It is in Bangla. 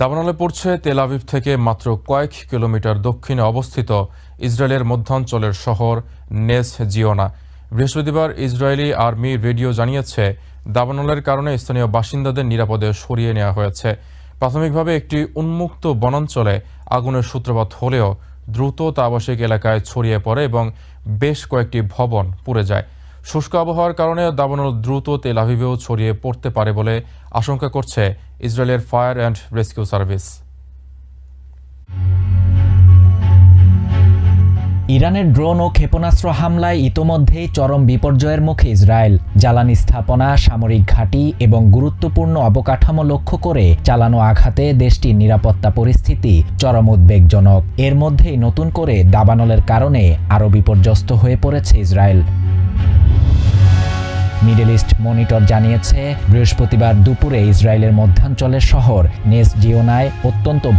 দাবানলে পড়ছে তেল আভিভ থেকে মাত্র কয়েক কিলোমিটার দক্ষিণে অবস্থিত ইসরায়েলের মধ্যাঞ্চলের শহর নেস জিওনা। বৃহস্পতিবার ইসরায়েলি আর্মি রেডিও জানিয়েছে, দাবানলের কারণে স্থানীয় বাসিন্দাদের নিরাপদে সরিয়ে নেওয়া হয়েছে। প্রাথমিকভাবে একটি উন্মুক্ত বনাঞ্চলে আগুনের সূত্রপাত হলেও দ্রুত তা আবাসিক এলাকায় ছড়িয়ে পড়ে এবং বেশ কয়েকটি ভবন পুড়ে যায়। শুষ্ক আবহাওয়ার কারণে দাবানল দ্রুত তেল আভিভেও ছড়িয়ে পড়তে পারে বলে আশঙ্কা করছে ইসরায়েলের ফায়ার অ্যান্ড রেস্কিউ সার্ভিস। ইরানের ড্রোন ও ক্ষেপণাস্ত্র হামলায় ইতোমধ্যেই চরম বিপর্যয়ের মুখে ইসরায়েল। জ্বালানি স্থাপনা, সামরিক ঘাঁটি এবং গুরুত্বপূর্ণ অবকাঠামো লক্ষ্য করে চালানো আঘাতে দেশটির নিরাপত্তা পরিস্থিতি চরম উদ্বেগজনক। এর মধ্যেই নতুন করে দাবানলের কারণে আরও বিপর্যস্ত হয়ে পড়েছে ইসরায়েল। মিডল ইস্ট মনিটর জানিয়েছে, বৃহস্পতিবার দুপুরে ইসরায়েলের মধ্যাঞ্চলের শহর নেস জিওনায় অত্যন্ত